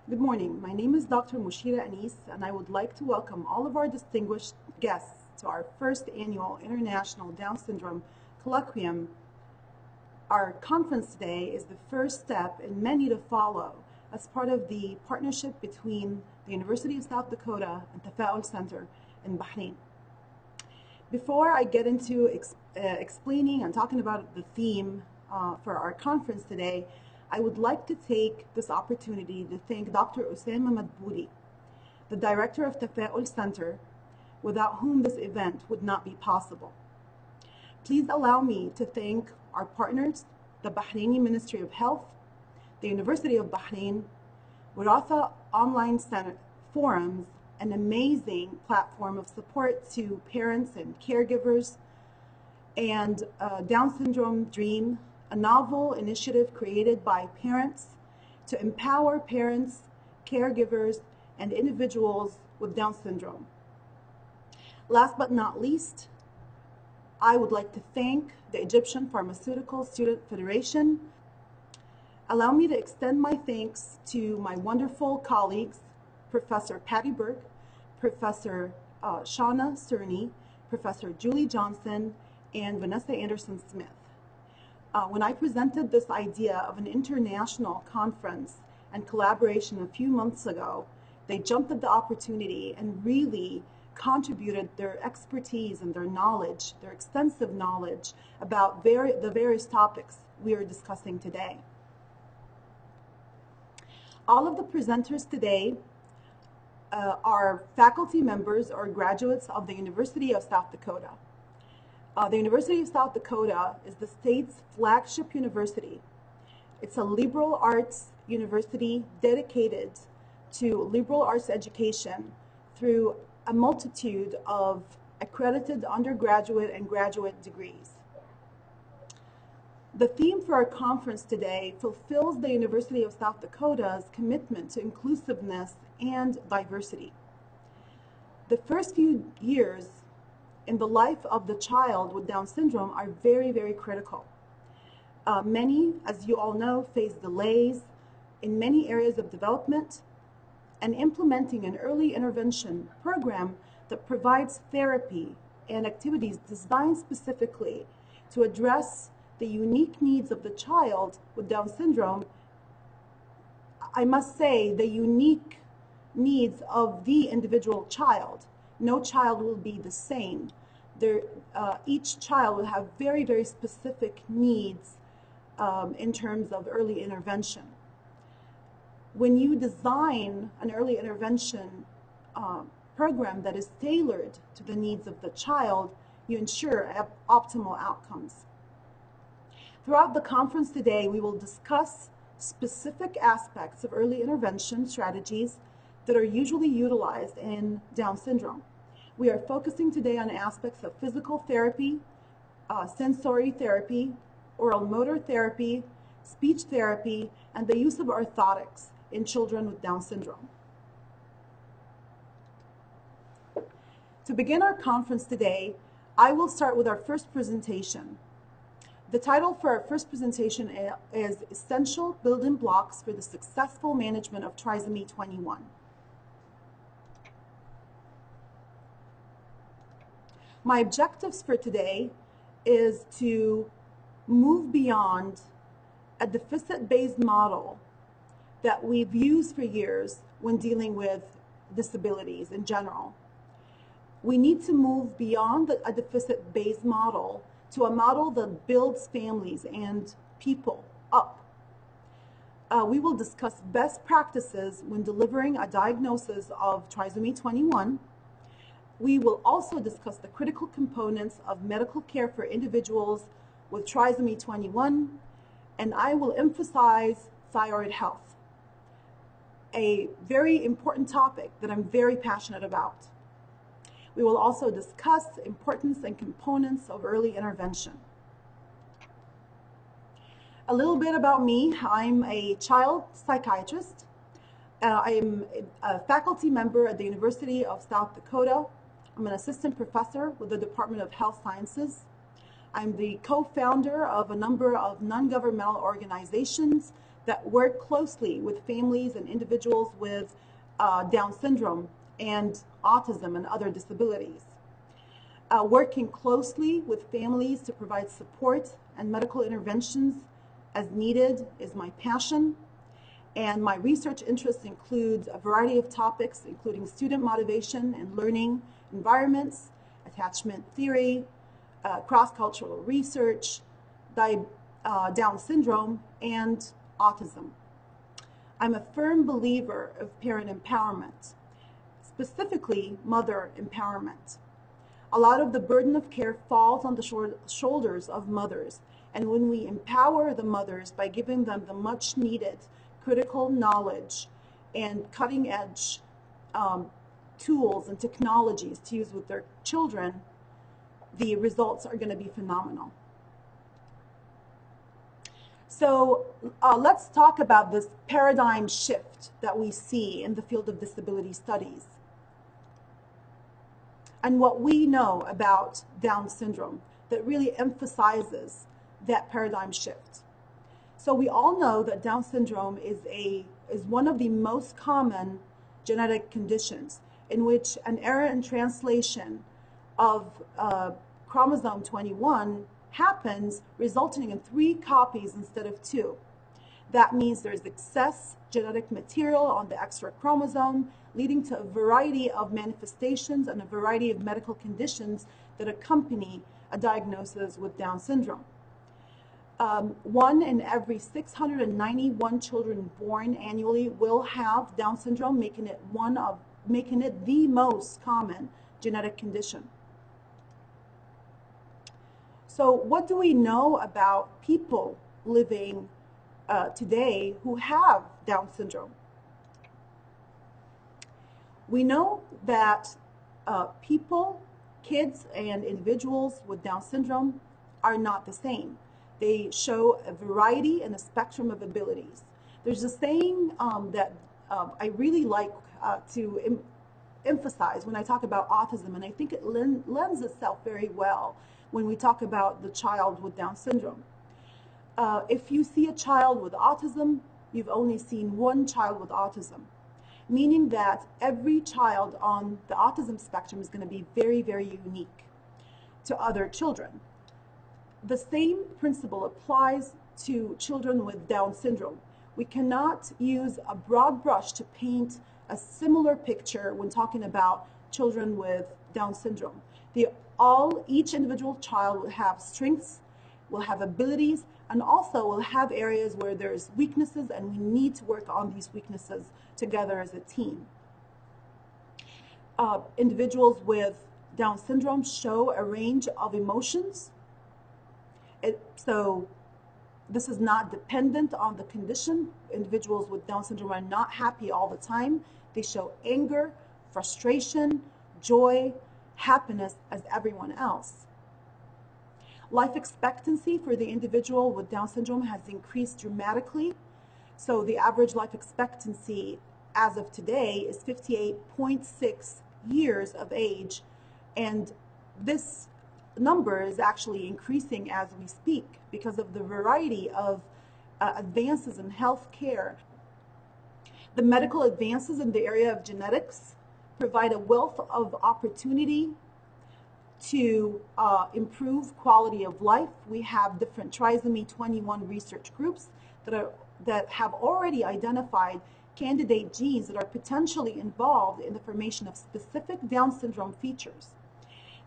Good morning. My name is Dr. Mashirah Anise, and I would like to welcome all of our distinguished guests to our first annual International Down Syndrome Colloquium. Our conference today is the first step in many to follow as part of the partnership between the University of South Dakota and Thyroid Center in Bahrain. Before I get into explaining and talking about the theme for our conference today, I would like to take this opportunity to thank Dr. Usama Madbouri, the director of Thyroid Center, without whom this event would not be possible. Please allow me to thank our partners, the Bahraini Ministry of Health, the University of Bahrain, Waratha Online Center Forums, an amazing platform of support to parents and caregivers, and Down Syndrome Dream, a novel initiative created by parents to empower parents, caregivers, and individuals with Down syndrome. Last but not least, I would like to thank the Egyptian Pharmaceutical Student Federation. Allow me to extend my thanks to my wonderful colleagues, Professor Patty Burke, Professor Shauna Cerny, Professor Julie Johnson, and Vanessa Anderson-Smith. When I presented this idea of an international conference and collaboration a few months ago, they jumped at the opportunity and really contributed their expertise and their knowledge, their extensive knowledge about the various topics we are discussing today. All of the presenters today are faculty members or graduates of the University of South Dakota. The University of South Dakota is the state's flagship university. It's a liberal arts university dedicated to liberal arts education through a multitude of accredited undergraduate and graduate degrees. The theme for our conference today fulfills the University of South Dakota's commitment to inclusiveness and diversity. The first few years in the life of the child with Down syndrome are very, very critical. Many, as you all know, face delays in many areas of development, and implementing an early intervention program that provides therapy and activities designed specifically to address the unique needs of the child with Down syndrome. I must say, the unique needs of the individual child. No child will be the same. Each child will have very, very specific needs in terms of early intervention. When you design an early intervention program that is tailored to the needs of the child, you ensure optimal outcomes. Throughout the conference today, we will discuss specific aspects of early intervention strategies that are usually utilized in Down syndrome. We are focusing today on aspects of physical therapy, sensory therapy, oral motor therapy, speech therapy, and the use of orthotics in children with Down syndrome. To begin our conference today, I will start with our first presentation. The title for our first presentation is Essential Building Blocks for the Successful Management of Trisomy 21. My objectives for today is to move beyond a deficit-based model that we've used for years when dealing with disabilities in general. We need to move beyond a deficit-based model to a model that builds families and people up. We will discuss best practices when delivering a diagnosis of Trisomy 21. We will also discuss the critical components of medical care for individuals with Trisomy 21, and I will emphasize thyroid health, a very important topic that I'm very passionate about. We will also discuss importance and components of early intervention. A little bit about me. I'm a child psychiatrist. I am a faculty member at the University of South Dakota. I'm an assistant professor with the Department of Health Sciences. I'm the co-founder of a number of non-governmental organizations that work closely with families and individuals with Down syndrome and autism and other disabilities. Working closely with families to provide support and medical interventions as needed is my passion. And my research interests include a variety of topics, including student motivation and learning environments, attachment theory, cross-cultural research, Down syndrome, and autism. I'm a firm believer of parent empowerment, specifically mother empowerment. A lot of the burden of care falls on the shoulders of mothers, and when we empower the mothers by giving them the much needed critical knowledge and cutting-edge tools and technologies to use with their children, the results are going to be phenomenal. So let's talk about this paradigm shift that we see in the field of disability studies and what we know about Down syndrome that really emphasizes that paradigm shift. So we all know that Down syndrome is one of the most common genetic conditions in which an error in translation of chromosome 21 happens, resulting in 3 copies instead of 2. That means there's excess genetic material on the extra chromosome, leading to a variety of manifestations and a variety of medical conditions that accompany a diagnosis with Down syndrome. 1 in every 691 children born annually will have Down syndrome, making it the most common genetic condition. So what do we know about people living today who have Down syndrome? We know that kids and individuals with Down syndrome are not the same. They show a variety and a spectrum of abilities. There's a saying that I really like to emphasize when I talk about autism, and I think it lends itself very well when we talk about the child with Down syndrome. If you see a child with autism, you've only seen one child with autism, meaning that every child on the autism spectrum is going to be very, very unique to other children. The same principle applies to children with Down syndrome. We cannot use a broad brush to paint a similar picture when talking about children with Down syndrome. Each individual child will have strengths, will have abilities, and also will have areas where there's weaknesses, and we need to work on these weaknesses together as a team. Individuals with Down syndrome show a range of emotions. So this is not dependent on the condition. Individuals with Down syndrome are not happy all the time. They show anger, frustration, joy, happiness as everyone else. Life expectancy for the individual with Down syndrome has increased dramatically. So the average life expectancy as of today is 58.6 years of age, and this number is actually increasing as we speak because of the variety of advances in health care. The medical advances in the area of genetics provide a wealth of opportunity to improve quality of life. We have different Trisomy 21 research groups that have already identified candidate genes that are potentially involved in the formation of specific Down syndrome features.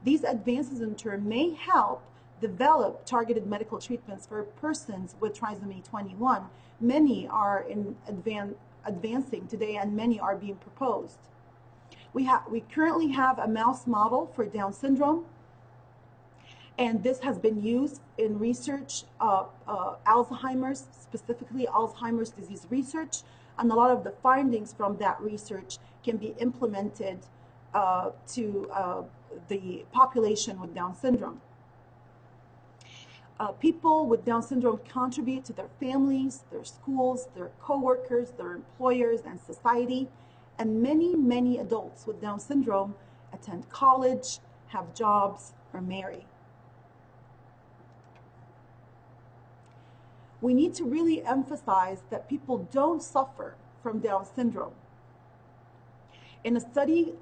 These advances in turn may help develop targeted medical treatments for persons with Trisomy 21. Many are advancing today, and many are being proposed. We currently have a mouse model for Down syndrome, and this has been used in research of Alzheimer's, specifically Alzheimer's disease research, and a lot of the findings from that research can be implemented to the population with Down syndrome. People with Down syndrome contribute to their families, their schools, their co-workers, their employers, and society. And many, many adults with Down syndrome attend college, have jobs, or marry. we need to really emphasize that people don't suffer from Down syndrome. In a study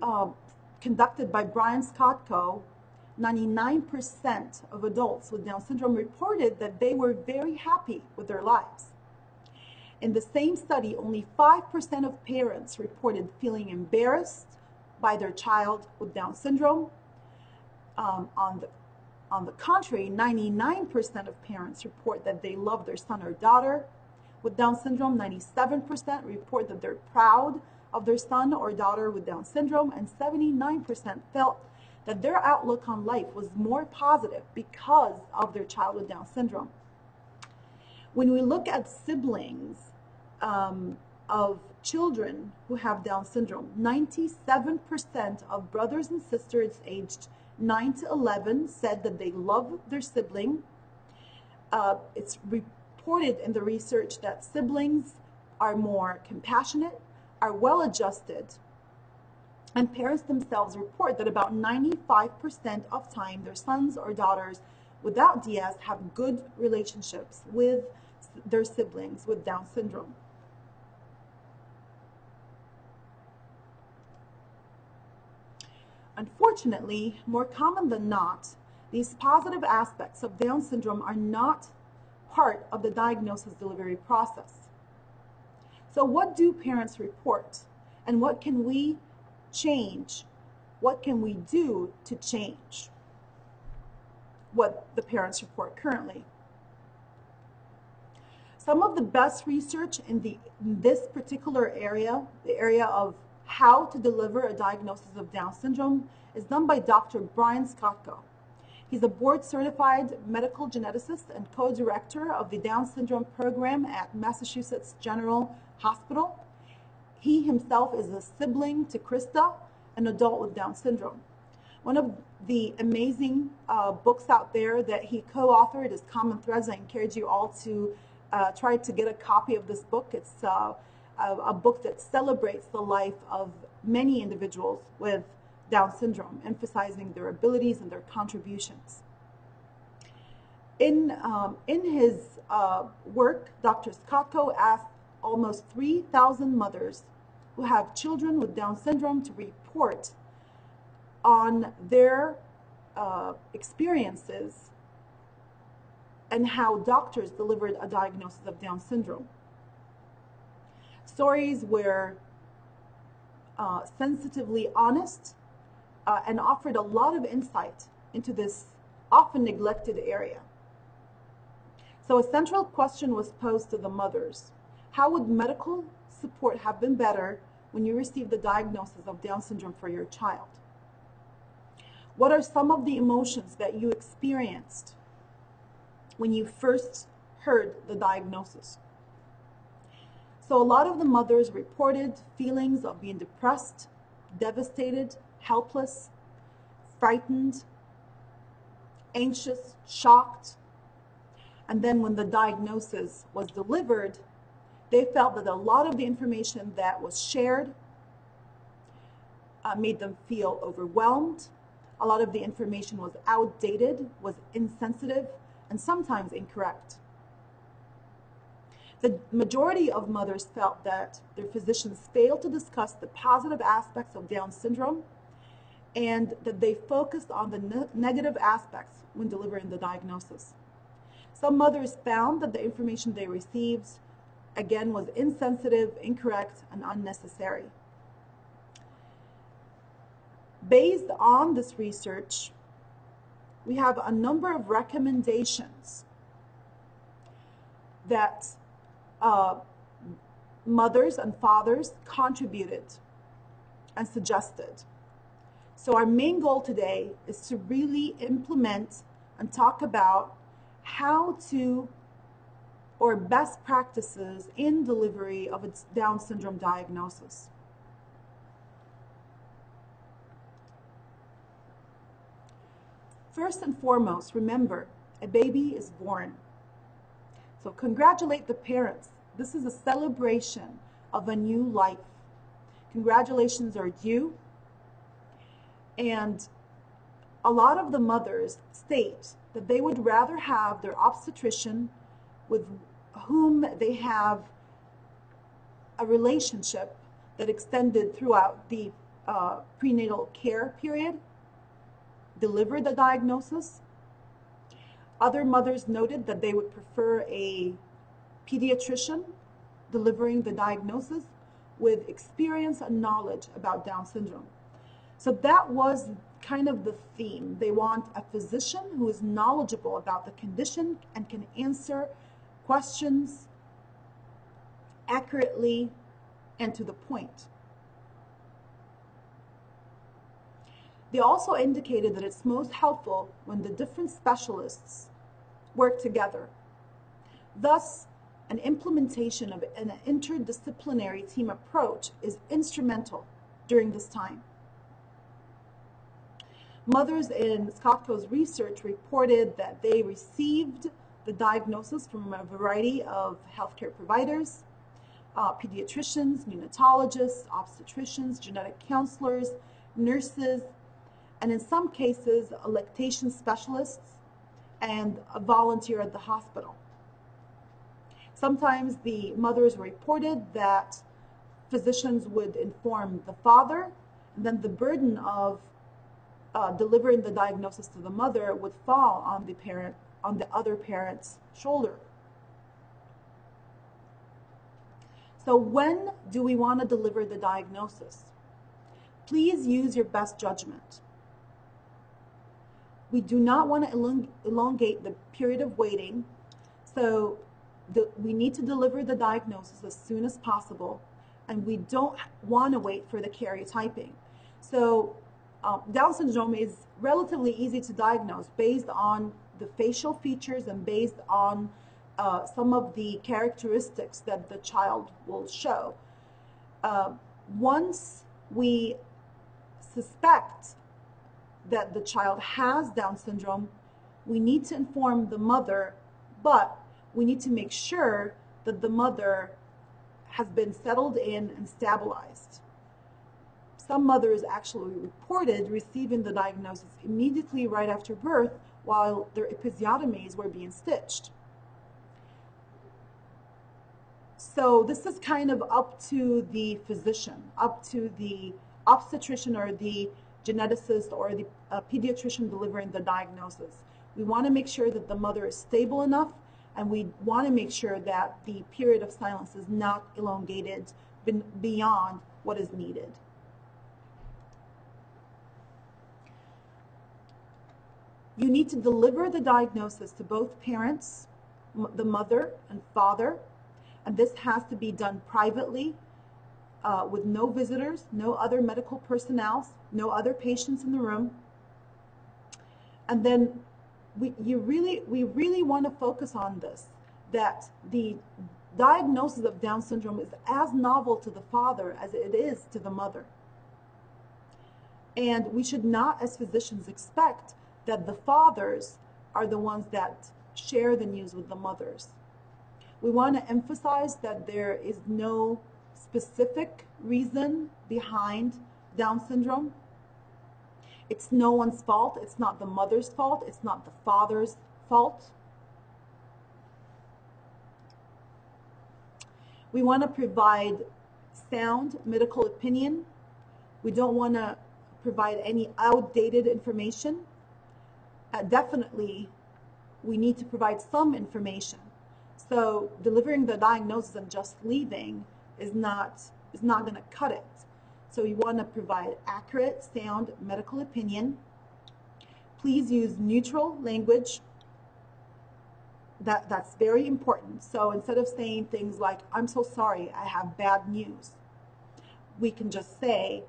conducted by Brian Scott Co., 99% of adults with Down syndrome reported that they were very happy with their lives. In the same study, only 5% of parents reported feeling embarrassed by their child with Down syndrome. On the contrary, 99% of parents report that they love their son or daughter with Down syndrome. 97% report that they're proud of their son or daughter with Down syndrome, and 79% felt that their outlook on life was more positive because of their child with Down syndrome. When we look at siblings of children who have Down syndrome, 97% of brothers and sisters aged 9 to 11 said that they love their sibling. It's reported in the research that siblings are more compassionate, are well-adjusted, and parents themselves report that about 95% of time their sons or daughters without DS have good relationships with their siblings with Down syndrome. Unfortunately, more common than not, these positive aspects of Down syndrome are not part of the diagnosis delivery process. So what do parents report, and what can we change? What can we do to change what the parents report currently? Some of the best research in this particular area, the area of how to deliver a diagnosis of Down syndrome, is done by Dr. Brian Scott Co. He's a board-certified medical geneticist and co-director of the Down syndrome program at Massachusetts General Hospital. He himself is a sibling to Krista, an adult with Down syndrome. One of the amazing books out there that he co-authored is Common Threads. I encourage you all to try to get a copy of this book. It's a book that celebrates the life of many individuals with Down syndrome, emphasizing their abilities and their contributions. In his work, Dr. Scott Co asked almost 3,000 mothers who have children with Down syndrome to report on their experiences and how doctors delivered a diagnosis of Down syndrome. Stories were sensitively honest and offered a lot of insight into this often neglected area. So a central question was posed to the mothers. How would medical support have been better when you received the diagnosis of Down syndrome for your child? What are some of the emotions that you experienced when you first heard the diagnosis? So a lot of the mothers reported feelings of being depressed, devastated, helpless, frightened, anxious, shocked. And then when the diagnosis was delivered, they felt that a lot of the information that was shared made them feel overwhelmed. A lot of the information was outdated, was insensitive, and sometimes incorrect. The majority of mothers felt that their physicians failed to discuss the positive aspects of Down syndrome and that they focused on the negative aspects when delivering the diagnosis. Some mothers found that the information they received, again, was insensitive, incorrect, and unnecessary. Based on this research, we have a number of recommendations that mothers and fathers contributed and suggested. So our main goal today is to really implement and talk about how to, or best practices in delivery of its Down syndrome diagnosis. First and foremost, remember, a baby is born. So congratulate the parents. This is a celebration of a new life. Congratulations are due. And a lot of the mothers state that they would rather have their obstetrician with whom they have a relationship that extended throughout the prenatal care period, delivered the diagnosis. Other mothers noted that they would prefer a pediatrician delivering the diagnosis with experience and knowledge about Down syndrome. So that was kind of the theme. They want a physician who is knowledgeable about the condition and can answer questions accurately and to the point. They also indicated that it's most helpful when the different specialists work together. Thus, an implementation of an interdisciplinary team approach is instrumental during this time. Mothers in Skotko's research reported that they received the diagnosis from a variety of healthcare providers, pediatricians, neonatologists, obstetricians, genetic counselors, nurses, and in some cases, lactation specialists and a volunteer at the hospital. Sometimes the mothers reported that physicians would inform the father, and then the burden of delivering the diagnosis to the mother would fall on the other parent's shoulder. So when do we want to deliver the diagnosis? Please use your best judgment. We do not want to elongate the period of waiting, so we need to deliver the diagnosis as soon as possible, and we don't want to wait for the karyotyping. So Down syndrome is relatively easy to diagnose based on the facial features and based on some of the characteristics that the child will show. Once we suspect that the child has Down syndrome, we need to inform the mother, but we need to make sure that the mother has been settled in and stabilized. Some mothers actually reported receiving the diagnosis immediately right after birth while their episiotomies were being stitched. So this is kind of up to the physician, up to the obstetrician or the geneticist or the pediatrician delivering the diagnosis. We want to make sure that the mother is stable enough, and we want to make sure that the period of silence is not elongated beyond what is needed. You need to deliver the diagnosis to both parents, the mother and father, and this has to be done privately with no visitors, no other medical personnel, no other patients in the room. And then we really want to focus on this, that the diagnosis of Down syndrome is as novel to the father as it is to the mother. And we should not, as physicians, expect that the fathers are the ones that share the news with the mothers. We want to emphasize that there is no specific reason behind Down syndrome. It's no one's fault. It's not the mother's fault. It's not the father's fault. We want to provide sound medical opinion. We don't want to provide any outdated information. Definitely, we need to provide some information. So delivering the diagnosis and just leaving is not going to cut it. So you want to provide accurate, sound medical opinion. Please use neutral language. That's very important. So instead of saying things like, "I'm so sorry, I have bad news," we can just say,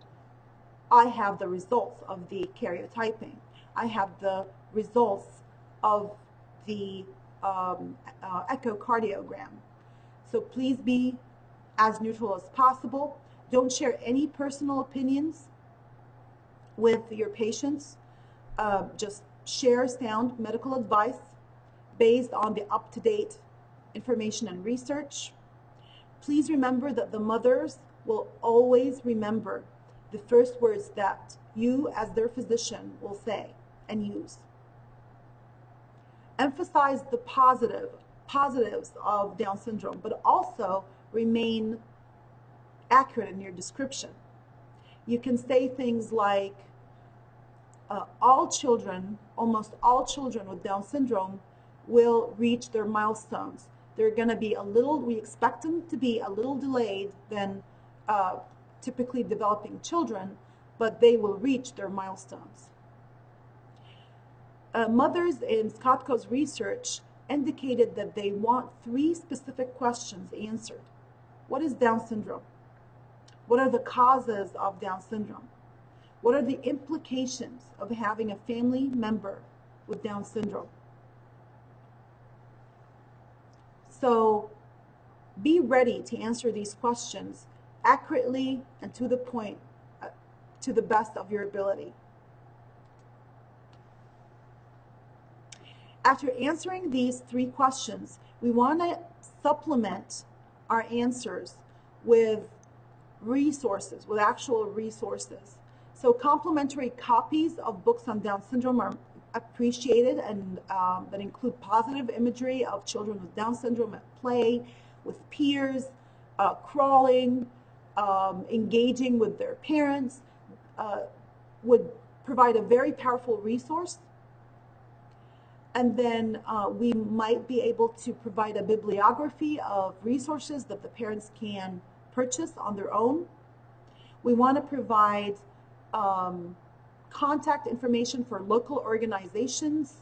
"I have the results of the karyotyping. I have the results of the echocardiogram." So please be as neutral as possible. Don't share any personal opinions with your patients. Just share sound medical advice based on the up-to-date information and research. Please remember that the mothers will always remember the first words that you as their physician will say and use. Emphasize the positives of Down syndrome, but also remain accurate in your description. You can say things like, almost all children with Down syndrome will reach their milestones. They're going to be we expect them to be a little delayed than typically developing children, but they will reach their milestones. Mothers in Skotko's research indicated that they want 3 specific questions answered. What is Down syndrome? What are the causes of Down syndrome? What are the implications of having a family member with Down syndrome? So be ready to answer these questions accurately and to the point, to the best of your ability. After answering these 3 questions, we want to supplement our answers with resources, with actual resources. So complimentary copies of books on Down syndrome are appreciated, and that include positive imagery of children with Down syndrome at play, with peers, crawling, engaging with their parents, would provide a very powerful resource. And then we might be able to provide a bibliography of resources that the parents can purchase on their own. We want to provide contact information for local organizations,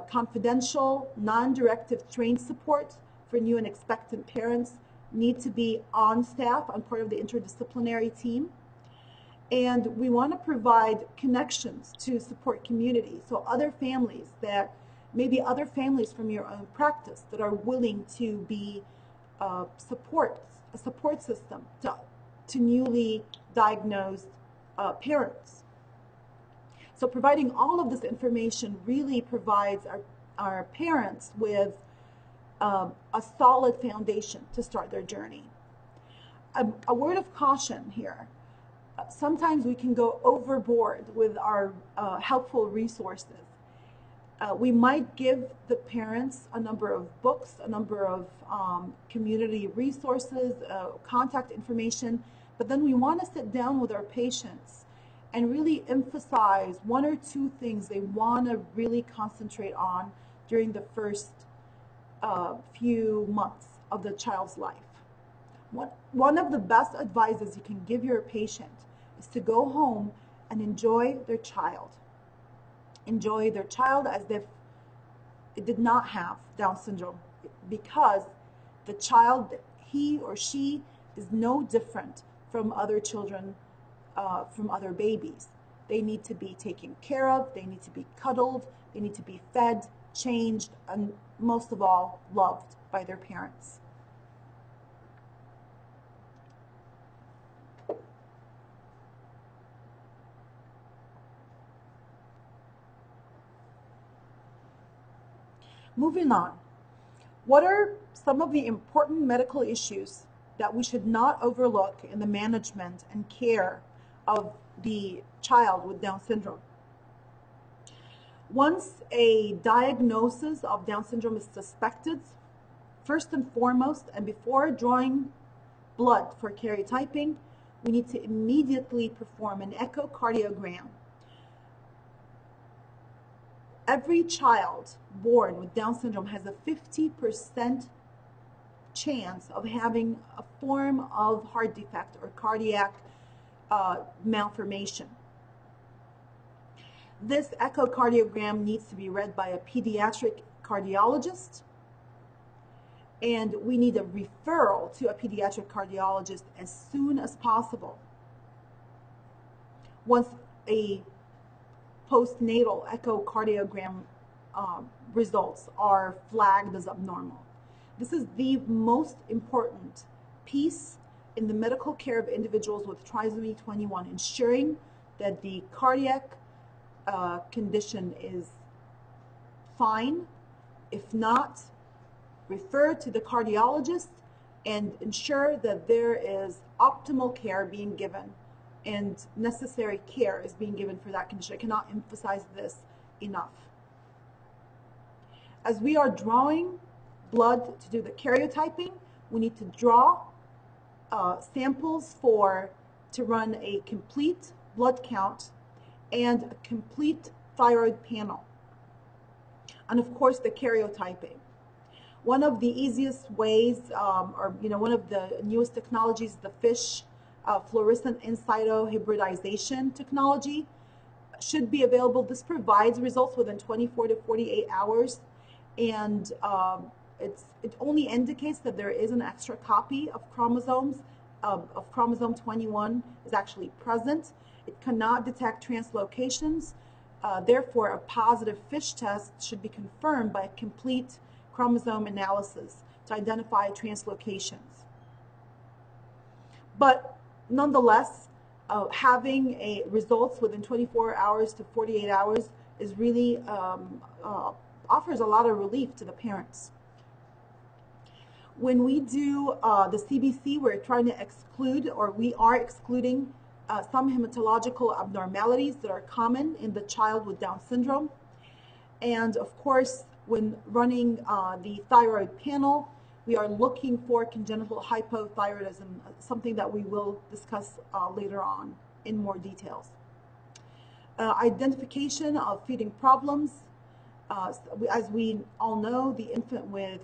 confidential, non-directive trained support for new and expectant parents need to be on staff, on part of the interdisciplinary team. And we want to provide connections to support community. So other families maybe other families from your own practice that are willing to be a support system to newly diagnosed parents. So providing all of this information really provides our parents with a solid foundation to start their journey. A word of caution here. Sometimes we can go overboard with our helpful resources. We might give the parents a number of books, a number of community resources, contact information, but then we want to sit down with our patients and really emphasize 1 or 2 things they want to really concentrate on during the first few months of the child's life. One of the best advices you can give your patient is to go home and enjoy their child. Enjoy their child as if it did not have Down syndrome, because the child, he or she, is no different from other children, from other babies. They need to be taken care of, they need to be cuddled, they need to be fed, changed, and most of all, loved by their parents. Moving on, what are some of the important medical issues that we should not overlook in the management and care of the child with Down syndrome? Once a diagnosis of Down syndrome is suspected, first and foremost, and before drawing blood for karyotyping, we need to immediately perform an echocardiogram. Every child born with Down syndrome has a 50% chance of having a form of heart defect or cardiac malformation. This echocardiogram needs to be read by a pediatric cardiologist, and we need a referral to a pediatric cardiologist as soon as possible. Once a postnatal echocardiogram results are flagged as abnormal. This is the most important piece in the medical care of individuals with trisomy 21, ensuring that the cardiac condition is fine. If not, refer to the cardiologist and ensure that there is optimal care being given and necessary care is being given for that condition. I cannot emphasize this enough. As we are drawing blood to do the karyotyping. We need to draw samples to run a complete blood count and a complete thyroid panel. And of course, the karyotyping. One of the easiest ways, one of the newest technologies, the FISH fluorescent in situ hybridization technology, should be available. This provides results within 24 to 48 hours, and it only indicates that there is an extra copy of chromosomes of chromosome 21 is actually present. It cannot detect translocations. Therefore, a positive FISH test should be confirmed by a complete chromosome analysis to identify translocations. But nonetheless, having results within 24 hours to 48 hours is really offers a lot of relief to the parents. When we do the CBC, we're trying to exclude, or we are excluding some hematological abnormalities that are common in the child with Down syndrome. And of course, when running the thyroid panel, we are looking for congenital hypothyroidism, something that we will discuss later on in more details. Identification of feeding problems. As we all know, the infant with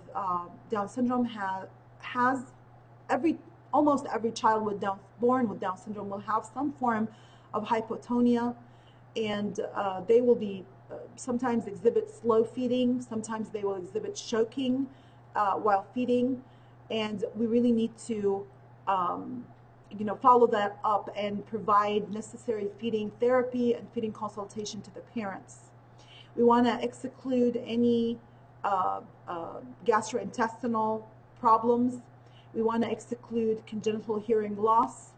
Down syndrome has almost every child born with Down syndrome will have some form of hypotonia, and they will be sometimes exhibit slow feeding, sometimes they will exhibit choking while feeding, and we really need to follow that up and provide necessary feeding therapy and feeding consultation to the parents. We want to exclude any gastrointestinal problems. We want to exclude congenital hearing loss,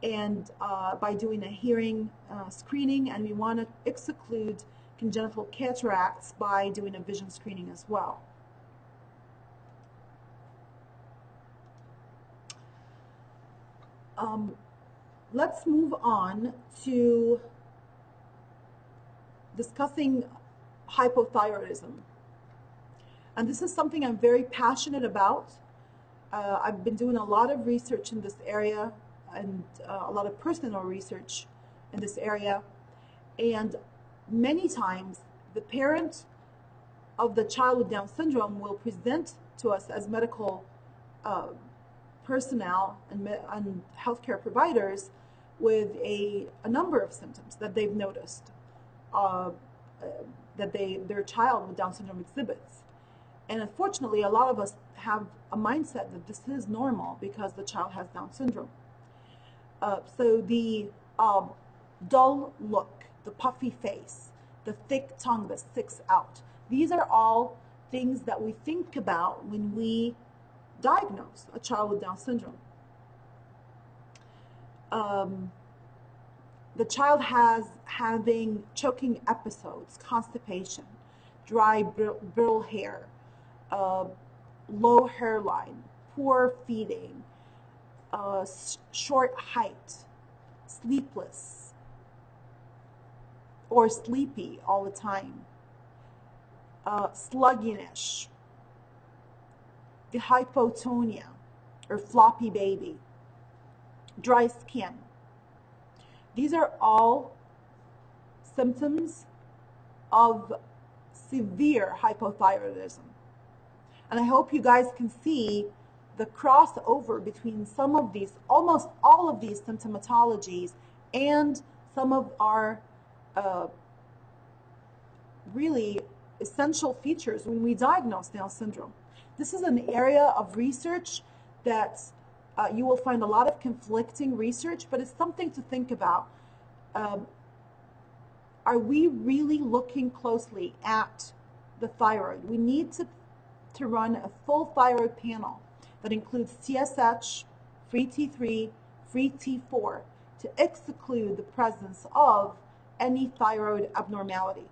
and by doing a hearing screening, and we want to exclude congenital cataracts by doing a vision screening as well. Let's move on to discussing hypothyroidism. And this is something I'm very passionate about. I've been doing a lot of research in this area and a lot of personal research in this area. And many times the parent of the child with Down syndrome will present to us as medical personnel and healthcare providers with a number of symptoms that they've noticed that their child with Down syndrome exhibits. And unfortunately, a lot of us have a mindset that this is normal because the child has Down syndrome. So the dull look, the puffy face, the thick tongue that sticks out, these are all things that we think about when we diagnose a child with Down syndrome. The child having choking episodes, constipation, dry brittle hair, low hairline, poor feeding, short height, sleepless or sleepy all the time, sluggish, the hypotonia or floppy baby, dry skin. These are all symptoms of severe hypothyroidism. And I hope you guys can see the crossover between some of these, almost all of these symptomatologies and some of our really essential features when we diagnose Down syndrome. This is an area of research that you will find a lot of conflicting research, but it's something to think about. Are we really looking closely at the thyroid? We need to run a full thyroid panel that includes TSH, free T3, free T4 to exclude the presence of any thyroid abnormality.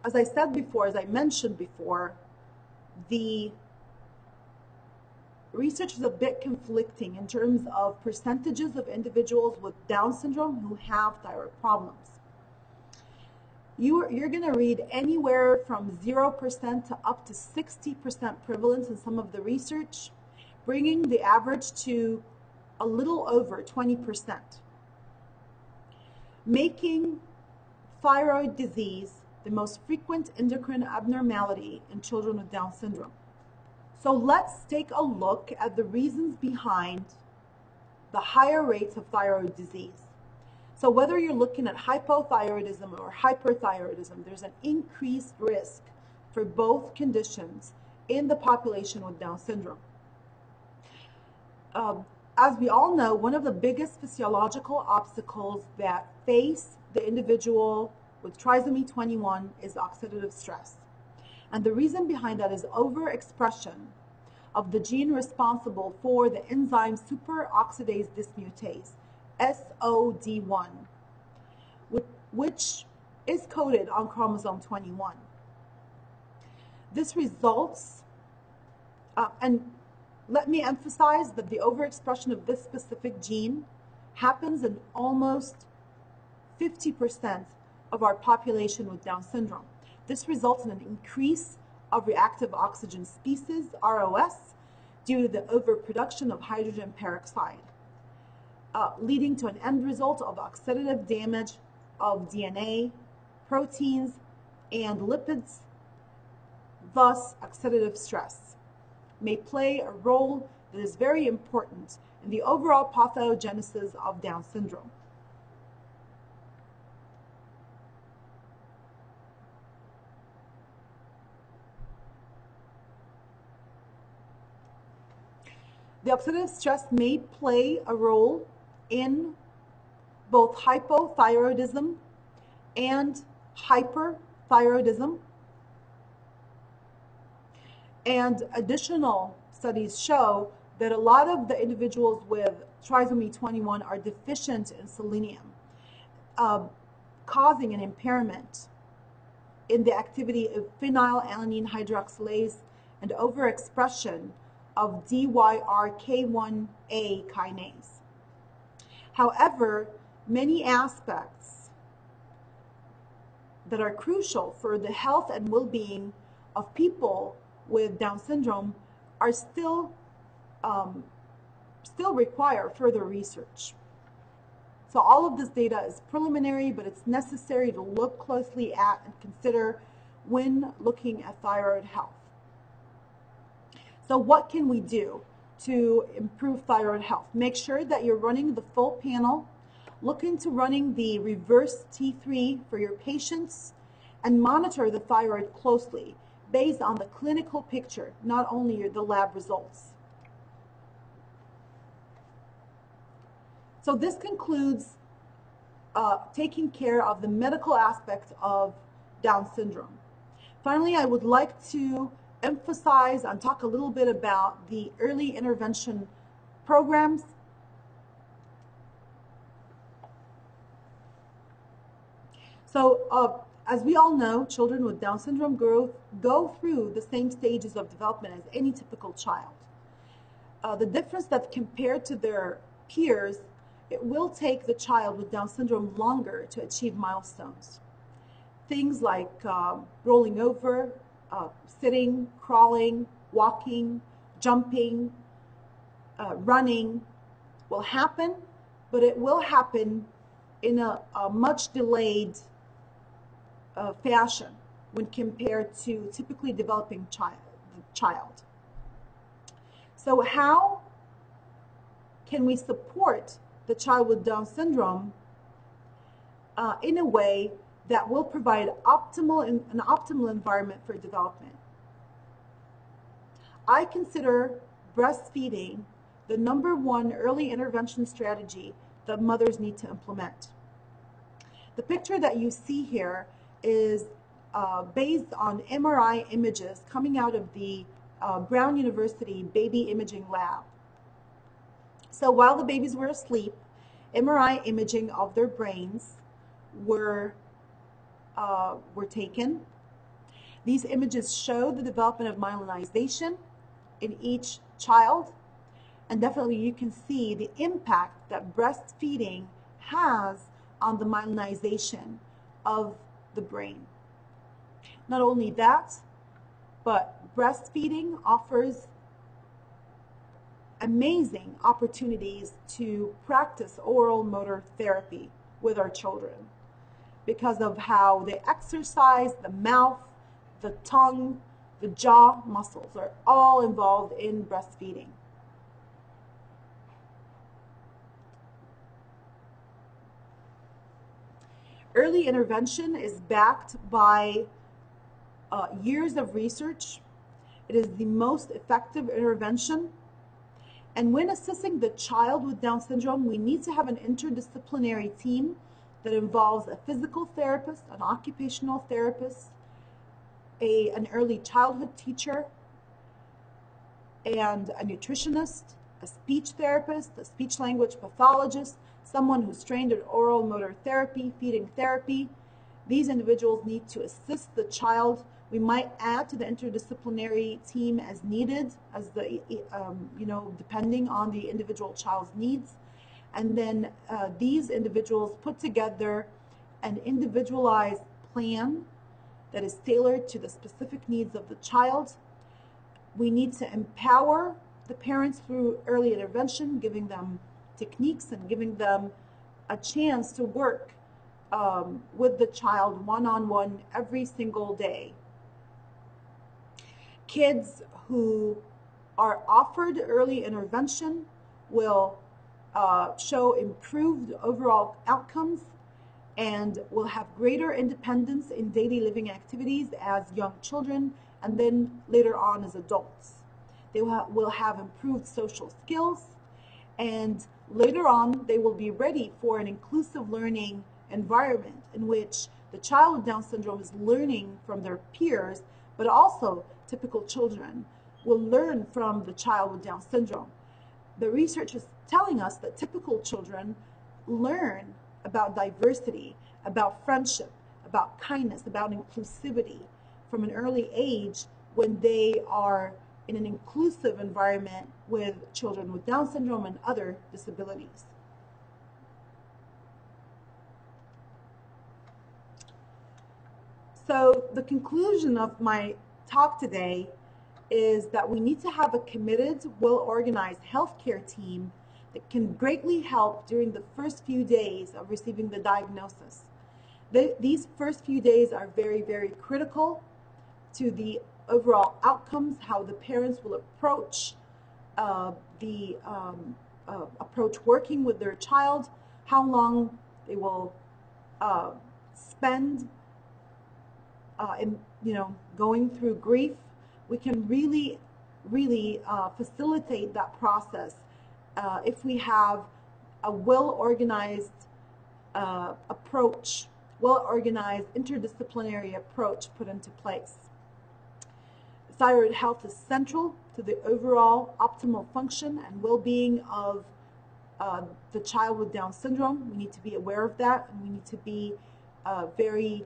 As I said before, as I mentioned before, the research is a bit conflicting in terms of percentages of individuals with Down syndrome who have thyroid problems. You're going to read anywhere from 0% to up to 60% prevalence in some of the research, bringing the average to a little over 20%, making thyroid disease the most frequent endocrine abnormality in children with Down syndrome. So let's take a look at the reasons behind the higher rates of thyroid disease. So whether you're looking at hypothyroidism or hyperthyroidism, there's an increased risk for both conditions in the population with Down syndrome. As we all know, one of the biggest physiological obstacles that face the individual with trisomy 21 is oxidative stress. And the reason behind that is overexpression of the gene responsible for the enzyme superoxidase dismutase, SOD1, which is coded on chromosome 21. This results, and let me emphasize that the overexpression of this specific gene happens in almost 50% of our population with Down syndrome. This results in an increase of reactive oxygen species, ROS, due to the overproduction of hydrogen peroxide, leading to an end result of oxidative damage of DNA, proteins, and lipids. Thus, oxidative stress may play a role that is very important in the overall pathogenesis of Down syndrome. The oxidative stress may play a role in both hypothyroidism and hyperthyroidism. And additional studies show that a lot of the individuals with trisomy 21 are deficient in selenium, causing an impairment in the activity of phenylalanine hydroxylase and overexpression of DYRK1A kinase. However, many aspects that are crucial for the health and well-being of people with Down syndrome are still require further research. So all of this data is preliminary, but it's necessary to look closely at and consider when looking at thyroid health. So what can we do to improve thyroid health? Make sure that you're running the full panel. Look into running the reverse T3 for your patients and monitor the thyroid closely based on the clinical picture, not only the lab results. So this concludes taking care of the medical aspect of Down syndrome. Finally, I would like to emphasize and talk a little bit about the early intervention programs. So as we all know, children with Down syndrome go through the same stages of development as any typical child. The difference that compared to their peers, it will take the child with Down syndrome longer to achieve milestones. Things like rolling over, sitting, crawling, walking, jumping, running will happen, but it will happen in a much delayed fashion when compared to typically developing child. So how can we support the child with Down syndrome in a way that will provide an optimal environment for development? I consider breastfeeding the #1 early intervention strategy that mothers need to implement. The picture that you see here is based on MRI images coming out of the Brown University Baby Imaging Lab. So while the babies were asleep, MRI imaging of their brains were taken. These images show the development of myelinization in each child And definitely you can see the impact that breastfeeding has on the myelinization of the brain. Not only that, but breastfeeding offers amazing opportunities to practice oral motor therapy with our children because of how they exercise the mouth, the tongue, the jaw muscles are all involved in breastfeeding. Early intervention is backed by years of research. It is the most effective intervention. And when assessing the child with Down syndrome, we need to have an interdisciplinary team that involves a physical therapist, an occupational therapist, an early childhood teacher, and a nutritionist, a speech therapist, a speech language pathologist, someone who's trained in oral motor therapy, feeding therapy. These individuals need to assist the child. We might add to the interdisciplinary team as needed, as the depending on the individual child's needs. And then these individuals put together an individualized plan that is tailored to the specific needs of the child. We need to empower the parents through early intervention, giving them techniques and giving them a chance to work with the child one-on-one every single day. Kids who are offered early intervention will show improved overall outcomes and will have greater independence in daily living activities as young children and then later on as adults. They will have improved social skills, and later on they will be ready for an inclusive learning environment in which the child with Down syndrome is learning from their peers, but also typical children will learn from the child with Down syndrome. The research is telling us that typical children learn about diversity, about friendship, about kindness, about inclusivity from an early age when they are in an inclusive environment with children with Down syndrome and other disabilities. So the conclusion of my talk today is that we need to have a committed, well-organized healthcare team that can greatly help during the first few days of receiving the diagnosis. These first few days are very, very critical to the overall outcomes, how the parents will approach working with their child, how long they will spend in going through grief. We can really facilitate that process if we have a well-organized approach, well-organized interdisciplinary approach put into place. Thyroid health is central to the overall optimal function and well-being of the child with Down syndrome. We need to be aware of that, and we need to be very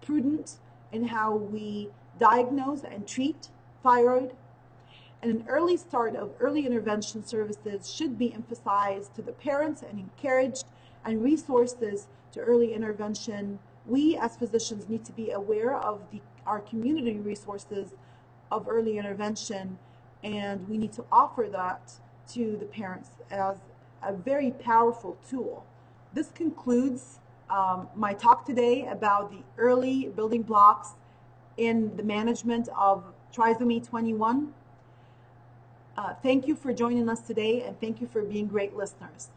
prudent in how we diagnose and treat thyroid. And an early start of early intervention services should be emphasized to the parents and encouraged, and resources to early intervention. We as physicians need to be aware of our community resources of early intervention, and we need to offer that to the parents as a very powerful tool. This concludes my talk today about the early building blocks in the management of Trisomy 21. Thank you for joining us today, and thank you for being great listeners.